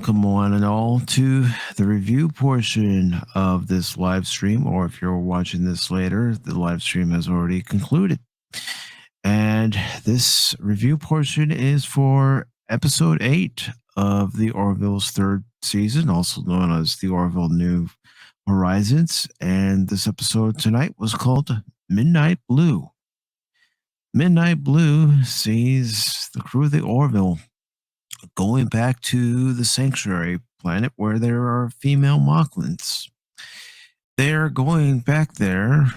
welcome one and all to the review portion of this live stream. Or if you're watching this later, the live stream has already concluded. And this review portion is for episode 8 of the Orville's third season, also known as the Orville New Horizons. And this episode tonight was called Midnight Blue. Midnight Blue sees the crew of the Orville going back to the sanctuary planet where there are female Mocklins. They're going back there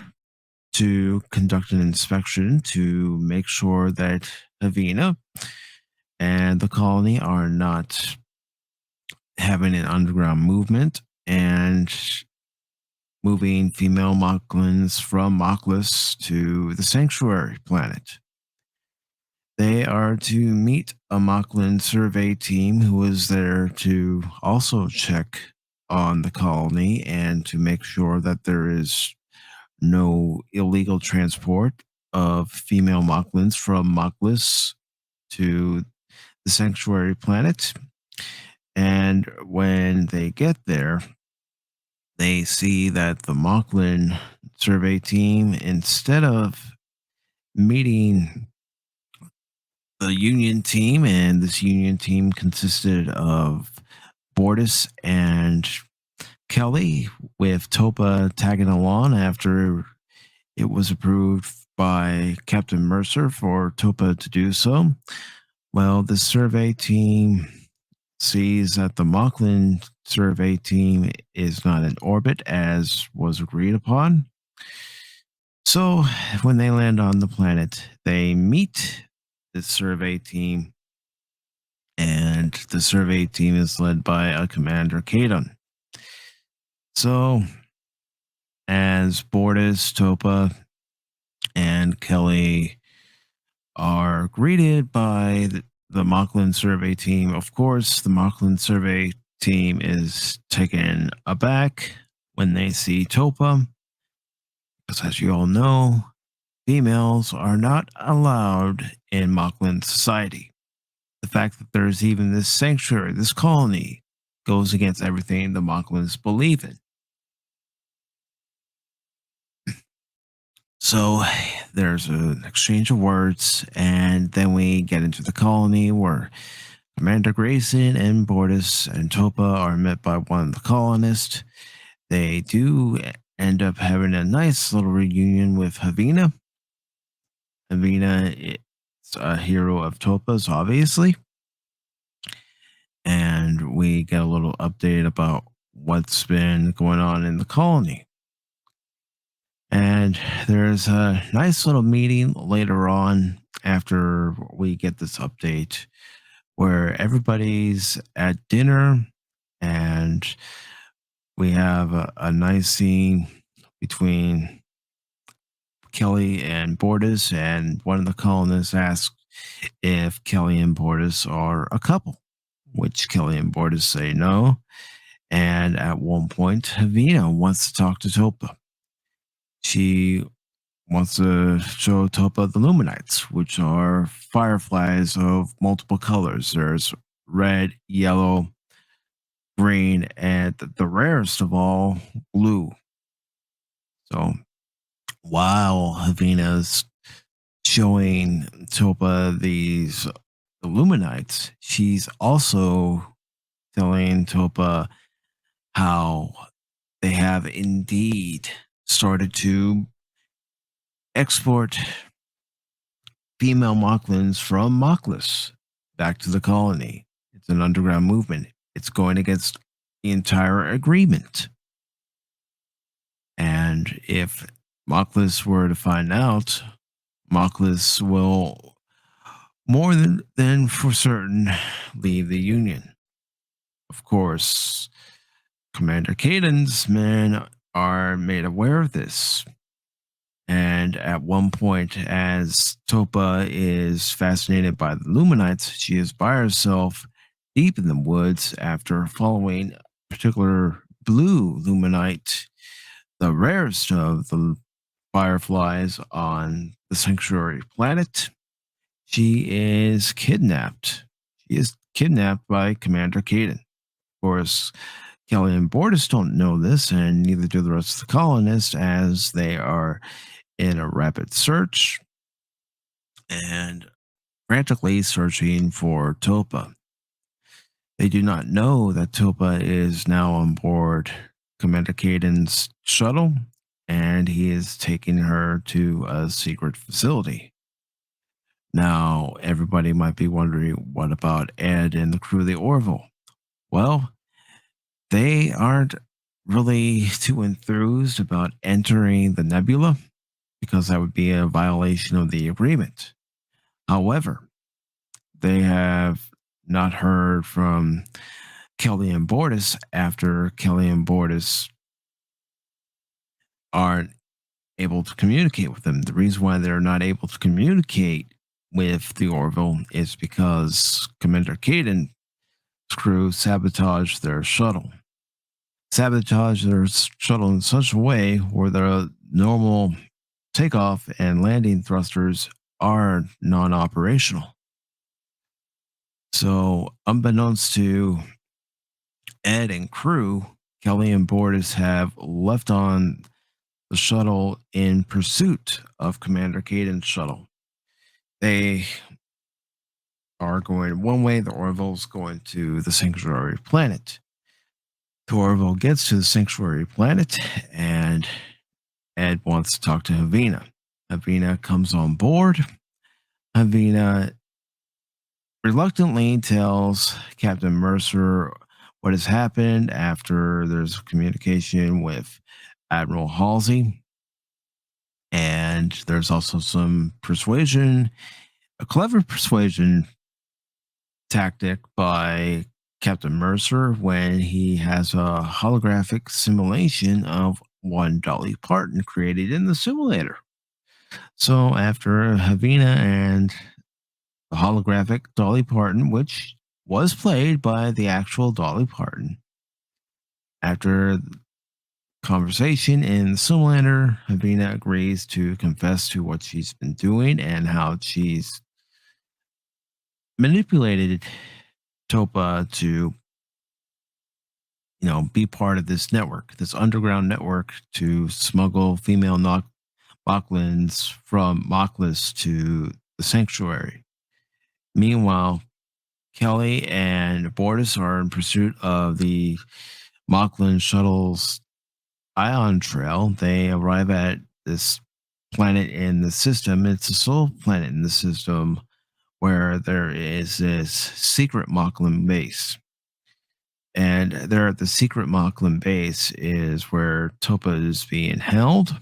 to conduct an inspection to make sure that Havina and the colony are not having an underground movement and moving female Mocklins from Mockless to the sanctuary planet. They are to meet a Mocklin survey team who is there to also check on the colony and to make sure that there is no illegal transport of female Mocklins from Mockless to the sanctuary planet. And when they get there, they see that the Mocklin survey team, instead of meeting the Union team, and this Union team consisted of Bortus and Kelly, with Topa tagging along after it was approved by Captain Mercer for Topa to do so. Well, the survey team sees that the Mocklin survey team is not in orbit as was agreed upon. So when they land on the planet, they meet the survey team, and the survey team is led by a Commander Kadon. So, as Bortus, Topa, and Kelly are greeted by the Mocklin survey team, of course, the Mocklin survey team is taken aback when they see Topa, because as you all know, females are not allowed in Mocklin society. The fact that there's even this sanctuary, this colony, goes against everything the Mocklins believe in. So there's an exchange of words, and then we get into the colony where Commander Grayson and Bortus and Topa are met by one of the colonists. They do end up having a nice little reunion with Havina. Havina is a hero of Topa's, obviously. And we get a little update about what's been going on in the colony. And there's a nice little meeting later on after we get this update where everybody's at dinner, and we have a nice scene between Kelly and Bortus, and one of the colonists asks if Kelly and Bortus are a couple, which Kelly and Bortus say no. And at one point, Havina wants to talk to Topa. She wants to show Topa the Luminites, which are fireflies of multiple colors. There's red, yellow, green, and the rarest of all, blue. So while Havina's showing Topa the Luminites, she's also telling Topa how they have indeed started to export female Mocklins from Mockless back to the colony. It's an underground movement. It's going against the entire agreement. And if Mockless were to find out, Mockless will more than for certain leave the Union. Of course, Commander Kadon's men are made aware of this. And at one point, as Topa is fascinated by the Luminites, she is by herself deep in the woods after following a particular blue Luminite, the rarest of the fireflies on the sanctuary planet. She is kidnapped. She is kidnapped by Commander Kadon. course, Kelly and Bortis don't know this, and neither do the rest of the colonists, as they are in a rapid search and frantically searching for Topa. They do not know that Topa is now on board Commander Caden's shuttle, and he is taking her to a secret facility. Now, everybody might be wondering, what about Ed and the crew of the Orville? Well, they aren't really too enthused about entering the nebula because that would be a violation of the agreement. However, they have not heard from Kelly and Bortis after Kelly and Bortis aren't able to communicate with them. The reason why they're not able to communicate with the Orville is because Commander Caden's crew sabotaged their shuttle. Sabotage their shuttle in such a way where the normal takeoff and landing thrusters are non operational. So, unbeknownst to Ed and crew, Kelly and Bortis have left on the shuttle in pursuit of Commander Caden's shuttle. They are going one way, the Orville's going to the sanctuary planet. The Orville gets to the sanctuary planet, and Ed wants to talk to Havina. Havina comes on board. Havina reluctantly tells Captain Mercer what has happened after there's communication with Admiral Halsey. And there's also some persuasion, a clever persuasion tactic by Captain Mercer when he has a holographic simulation of one Dolly Parton created in the simulator. So after Havina and the holographic Dolly Parton, which was played by the actual Dolly Parton, after conversation in the simulator, Havina agrees to confess to what she's been doing and how she's manipulated Topa to, be part of this network, this underground network to smuggle female Mocklins from Mocklis to the sanctuary. Meanwhile, Kelly and Bortis are in pursuit of the Mocklin shuttle's ion trail. They arrive at this planet in the system. It's a sole planet in the system where there is this secret Mocklin base. And there at the secret Mocklin base is where Topa is being held,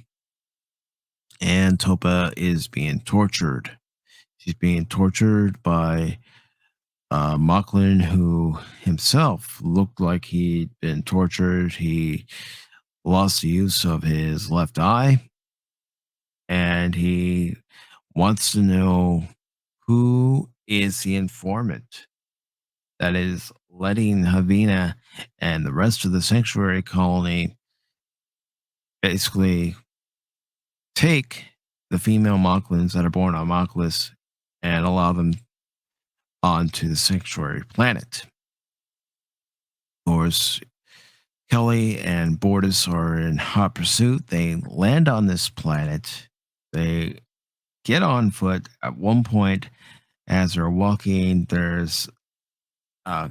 and Topa is being tortured. She's being tortured by Mocklin, who himself looked like he'd been tortured. He lost the use of his left eye, and he wants to know who is the informant that is letting Havina and the rest of the sanctuary colony basically take the female Mocklins that are born on Mocklis and allow them onto the sanctuary planet. Of course, Kelly and Bortis are in hot pursuit. They land on this planet. They get on foot. At one point, as they're walking, there's a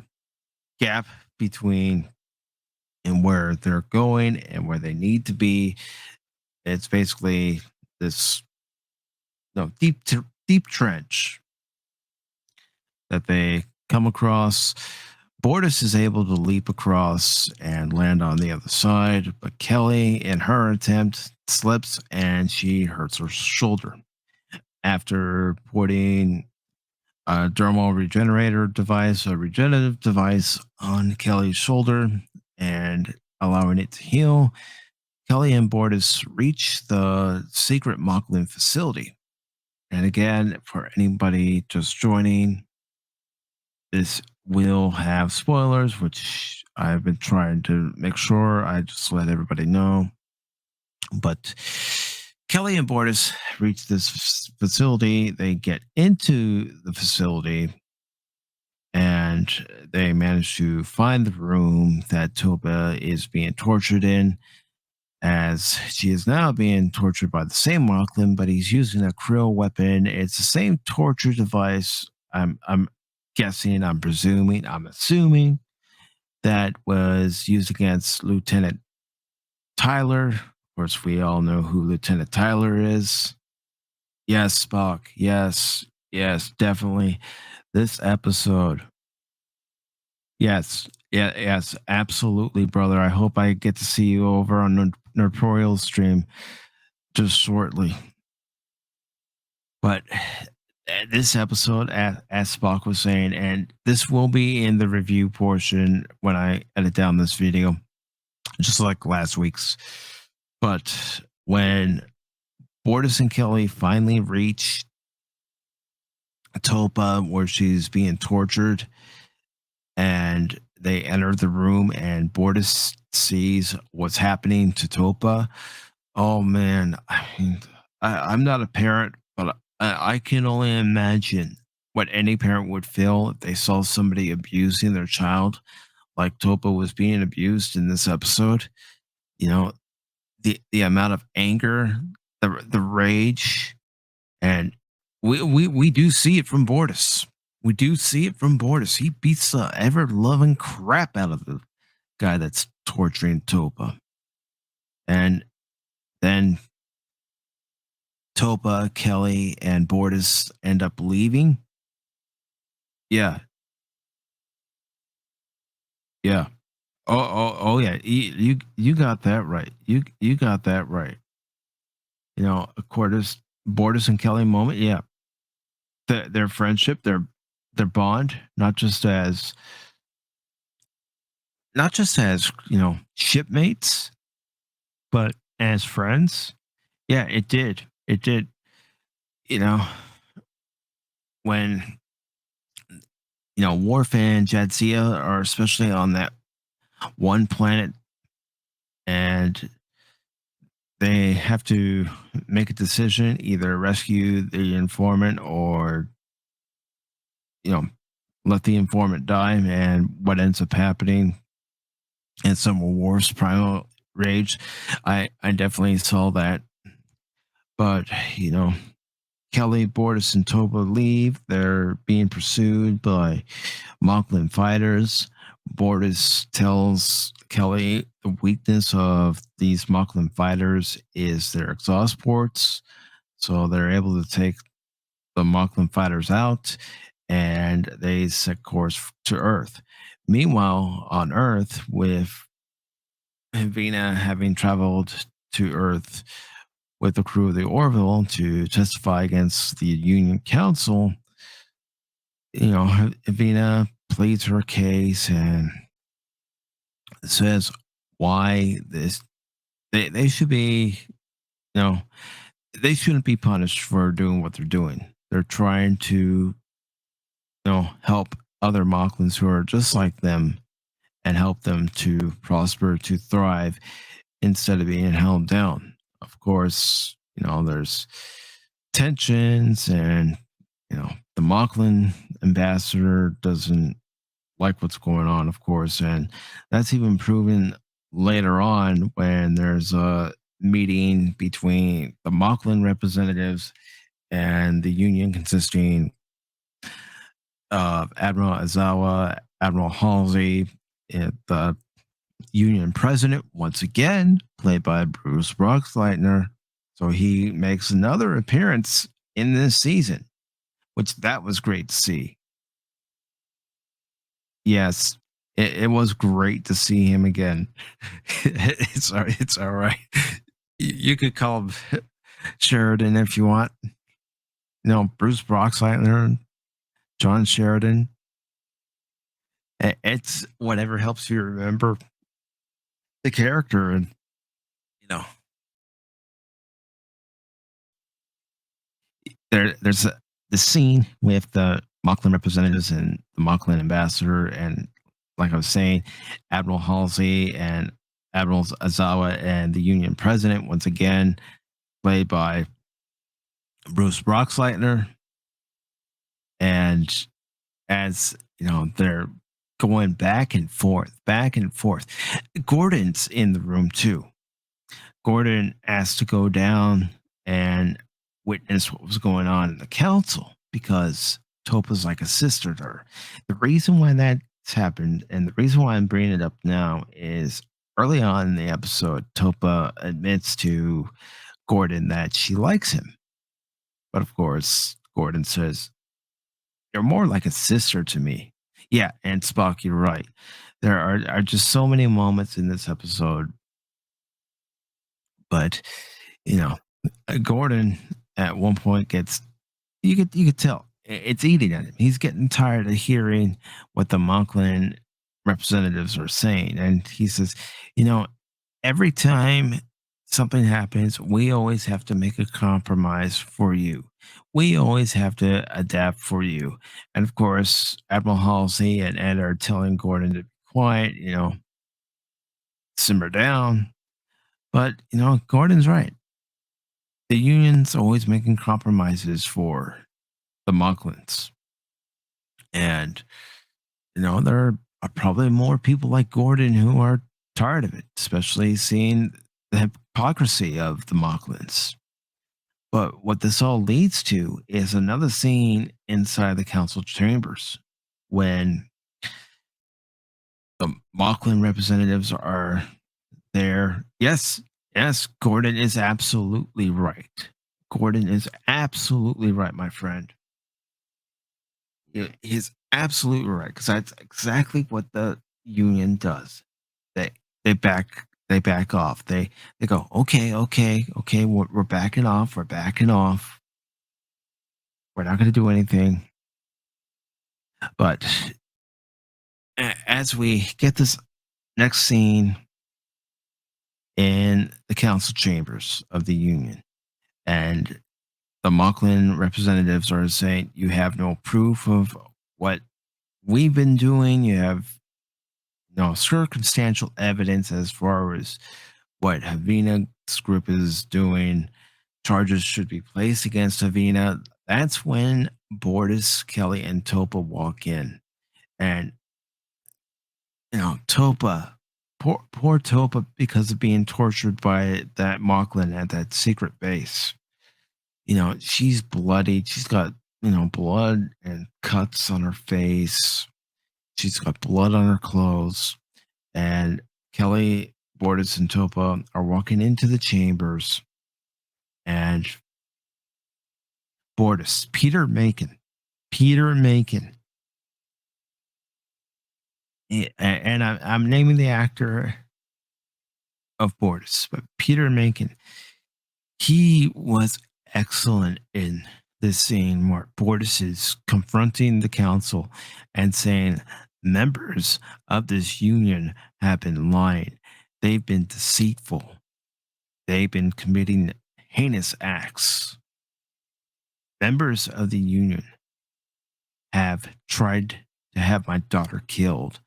gap between and where they're going and where they need to be. It's basically this deep trench that they come across. Bortis is able to leap across and land on the other side, but Kelly, in her attempt, slips and she hurts her shoulder. After putting a dermal regenerator device, a regenerative device on Kelly's shoulder and allowing it to heal, Kelly and Bortis reach the secret Mocklin facility. And again, for anybody just joining, this will have spoilers, which I've been trying to make sure I just let everybody know. But Kelly and Bortis reach this facility. They get into the facility, and and they manage to find the room that Topa is being tortured in, as she is now being tortured by the same Lachlan, but he's using a krill weapon. It's the same torture device. I'm guessing, I'm presuming, I'm assuming that was used against Lieutenant Tyler. Of course, we all know who Lieutenant Tyler is. Yes, Spock. Yes, yes, definitely. This episode. Yes, yeah, yes, absolutely, brother. I hope I get to see you over on Nortorial stream just shortly. But this episode, as Spock was saying, and this will be in the review portion when I edit down this video, just like last week's. But when Bortus and Kelly finally reach Topa, where she's being tortured, and they enter the room, and Bortus sees what's happening to Topa. Oh man, I mean, I'm not a parent, but I can only imagine what any parent would feel if they saw somebody abusing their child, like Topa was being abused in this episode. You know, the amount of anger, the rage, and we do see it from Bortus. We do see it from Bortus. He beats the ever loving crap out of the guy that's torturing Topa, and then Topa, Kelly, and Bortus end up leaving. Yeah, yeah. Oh, yeah. You got that right. You got that right. You know, of course, Bortus and Kelly moment. Yeah, their friendship, their bond, not just as shipmates, but as friends. Yeah, it did. It did. You know, when Worf and Jadzia are especially on that one planet, and they have to make a decision, either rescue the informant or you know let the informant die. And what ends up happening in some Worf's primal rage, I definitely saw that. But Kelly, Bortus, and Toba leave. They're being pursued by Moclan fighters. Bortus tells Kelly the weakness of these Moclan fighters is their exhaust ports. So they're able to take the Moclan fighters out, and they set course to Earth. Meanwhile, on Earth, with Vina having traveled to Earth with the crew of the Orville to testify against the Union Council, Vina pleads her case and says why they should be, you know, they shouldn't be punished for doing what they're doing. They're trying to, help other Mocklins who are just like them and help them to prosper, to thrive instead of being held down. Of course, there's tensions, and the Mocklin ambassador doesn't like what's going on, of course, and that's even proven later on when there's a meeting between the Mocklin representatives and the Union, consisting of Admiral Azawa, Admiral Halsey, and the Union president, once again played by Bruce Boxleitner. So he makes another appearance in this season, which that was great to see. Yes, it was great to see him again. It's all right. You could call him Sheridan if you want. Bruce Boxleitner, John Sheridan. It's whatever helps you remember the character. And you know there's the scene with the Mocklin representatives and the Mocklin ambassador, and like I was saying, Admiral Halsey and Admiral Azawa, and the Union president, once again played by Bruce Boxleitner. And as they're going back and forth, back and forth. Gordon's in the room too. Gordon asked to go down and witness what was going on in the council because Topa's like a sister to her. The reason why that's happened and the reason why I'm bringing it up now is early on in the episode, Topa admits to Gordon that she likes him. But of course, Gordon says, "You're more like a sister to me." Yeah, and Spock, you're right. There are just so many moments in this episode, but you know, Gordon at one point gets you could tell it's eating at him. He's getting tired of hearing what the Monklin representatives are saying, and he says, "You know, every time something happens, we always have to make a compromise for you. We always have to adapt for you." And of course, Admiral Halsey and Ed are telling Gordon to be quiet, simmer down. But Gordon's right. The union's always making compromises for the Monklins. And, there are probably more people like Gordon who are tired of it, especially seeing the hypocrisy of the Monklins. But what this all leads to is another scene inside the council chambers when the Mocklin representatives are there. Yes, yes, Gordon is absolutely right. Gordon is absolutely right, my friend. He's absolutely right because that's exactly what the union does. They they back off. They go, okay, okay, okay. We're backing off. We're backing off. We're not going to do anything. But as we get this next scene in the council chambers of the union, and the Mocklin representatives are saying, "You have no proof of what we've been doing. You have no circumstantial evidence as far as what Havina's group is doing. Charges should be placed against Havina." That's when Bortis, Kelly, and Topa walk in. And, Topa, poor Topa, because of being tortured by that Mocklin at that secret base. She's bloodied. She's got, blood and cuts on her face. She's got blood on her clothes. And Kelly, Bortis, and Topa are walking into the chambers. And Bortis, Peter Macon, and I'm naming the actor of Bortis, but Peter Macon, he was excellent in this scene where Bortis is confronting the council and saying, members of this union have been lying. They've been deceitful. They've been committing heinous acts. Members of the union have tried to have my daughter killed.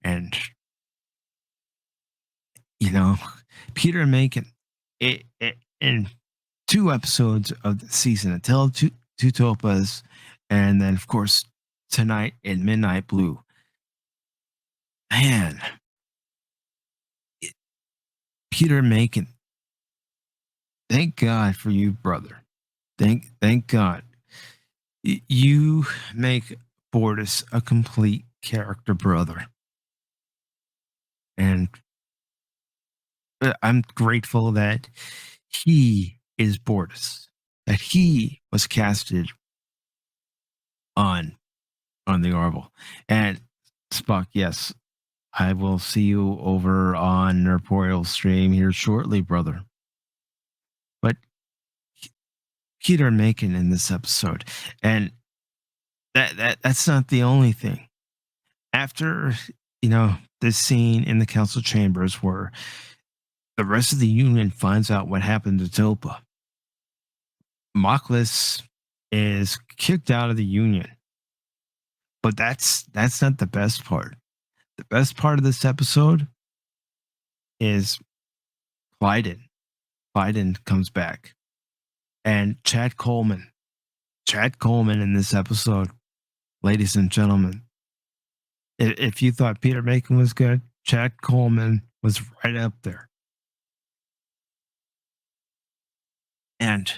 And, you know, Peter Macon, in two episodes of the season, until two Topas, and then, of course, tonight in Midnight Blue. Man, it- Peter Macon, thank God for you, brother. Thank God. You make Bortus a complete character, brother. And I'm grateful that he is Bortus, that he was casted on the Orville. And Spock, yes, I will see you over on Nerporial stream here shortly, brother. But Peter Macon in this episode, and that's not the only thing. After this scene in the council chambers where the rest of the union finds out what happened to Topa, Moklis is kicked out of the union. But that's not the best part. The best part of this episode is Clyden. Clyden comes back. And Chad Coleman. Chad Coleman in this episode, ladies and gentlemen, If you thought Peter Macon was good, Chad Coleman was right up there. And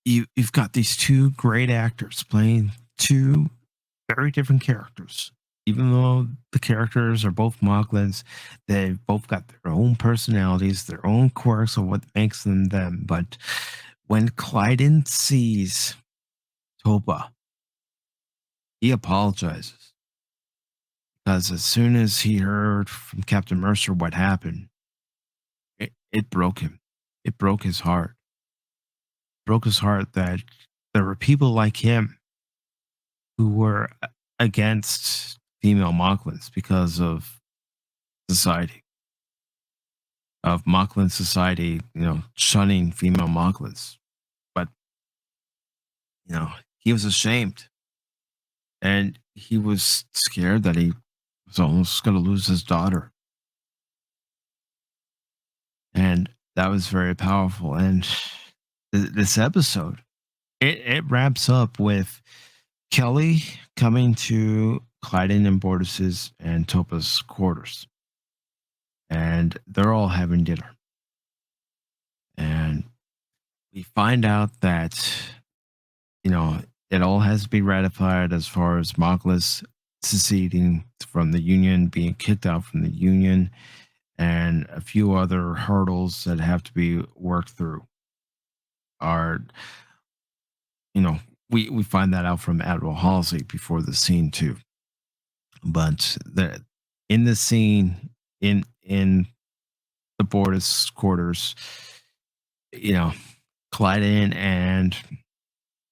you've got these two great actors playing two very different characters. Even though the characters are both Moglins, they've both got their own personalities, their own quirks of what makes them them. But when Clyden sees Topa, he apologizes because as soon as he heard from Captain Mercer what happened, it broke him. It broke his heart. Broke his heart that there were people like him who were against female Moklins because of society, of Mocklin society, shunning female Mocklins. But, he was ashamed and he was scared that he was almost going to lose his daughter. And that was very powerful. And this episode, it wraps up with Kelly coming to Clyden and Bortus's and Topa's quarters. And they're all having dinner. And we find out that, you know, it all has to be ratified as far as Moklis seceding from the Union, being kicked out from the Union, and a few other hurdles that have to be worked through. Are, you know, we find that out from Admiral Halsey before the scene too. But in the scene in the Bortus quarters, you know, Clyden and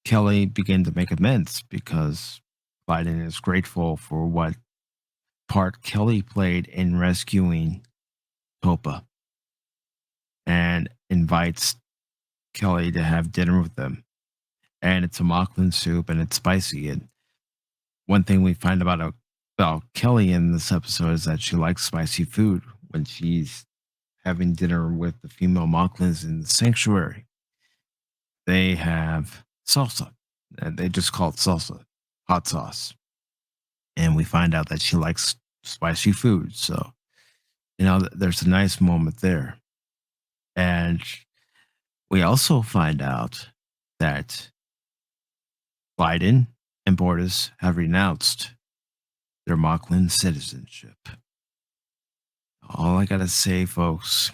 Kelly begin to make amends because Clyden is grateful for what part Kelly played in rescuing Topa and invites Kelly to have dinner with them. And it's a Mocklin soup and it's spicy. And one thing we find about Kelly in this episode is that she likes spicy food when she's having dinner with the female Mocklins in the sanctuary. They have salsa. And they just call it salsa, hot sauce. And we find out that she likes spicy food. So, there's a nice moment there. And we also find out that Biden and Bortus have renounced their Mocklin citizenship. All I got to say, folks,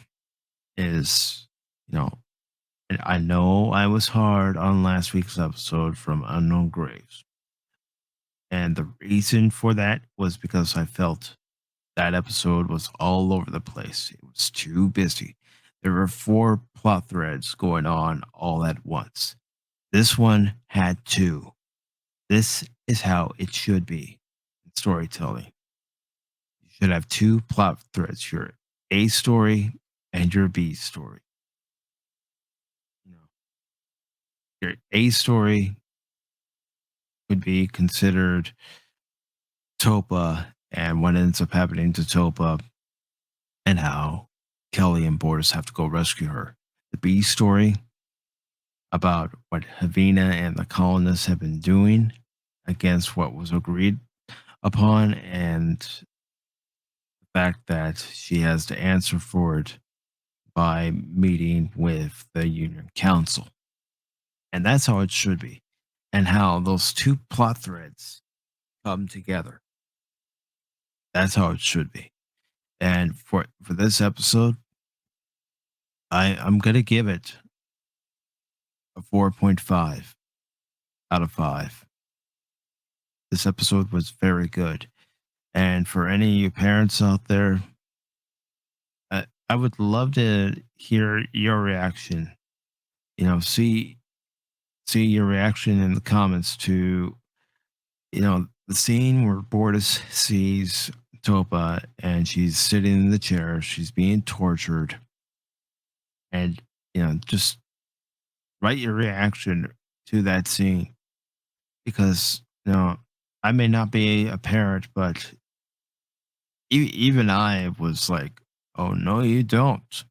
is, you know, and I know I was hard on last week's episode from Unknown Graves. And the reason for that was because I felt that episode was all over the place. It was too busy. There were four plot threads going on all at once. This one had two. This is how it should be in storytelling. You should have two plot threads, your A story and your B story. You know, your A story would be considered Topa and what ends up happening to Topa and how Kelly and Boris have to go rescue her. The B story about what Havina and the colonists have been doing against what was agreed upon and the fact that she has to answer for it by meeting with the Union Council. And that's how it should be. And how those two plot threads come together. That's how it should be. And for this episode, I'm gonna give it a 4.5 out of 5. This episode was very good. And for any of you parents out there, I would love to hear your reaction. See your reaction in the comments to the scene where Bortus sees Topa and she's sitting in the chair, she's being tortured, and just write your reaction to that scene because I may not be a parent, but even I was like, "Oh no, you don't!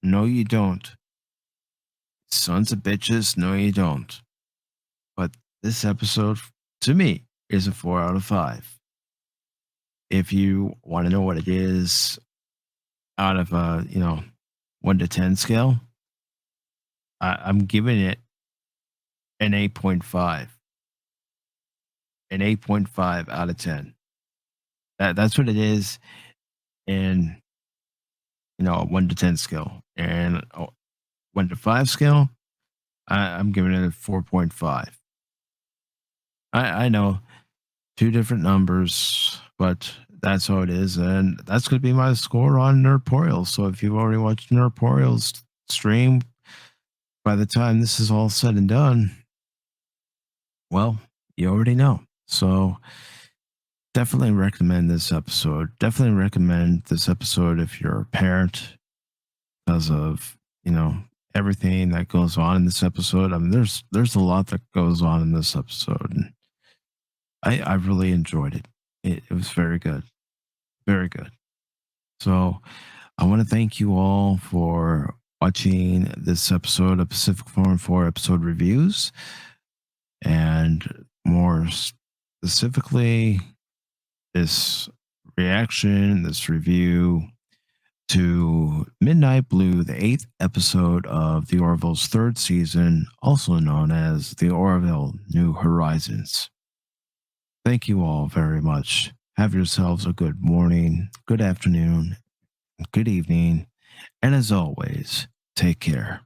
No, you don't, sons of bitches! No, you don't." But this episode, to me, is a 4 out of 5. if you want to know what it is out of a 1 to 10 scale, I'm giving it an 8.5, an 8.5 out of 10. That's what it is in a 1 to 10 scale, and a 1 to 5 scale, I'm giving it a 4.5. I know two different numbers, but that's how it is, and that's going to be my score on Nerdporials. So if you've already watched Nerdporials stream, by the time this is all said and done, well, you already know. So definitely recommend this episode. Definitely recommend this episode if you're a parent because of, everything that goes on in this episode. I mean, there's a lot that goes on in this episode, and I really enjoyed it. It was very good. Very good. So I want to thank you all for watching this episode of Pacific Forum 4 episode reviews, and more specifically, this reaction, this review to Midnight Blue, the eighth episode of the Orville's third season, also known as the Orville New Horizons. Thank you all very much. Have yourselves a good morning, good afternoon, good evening, and as always, take care.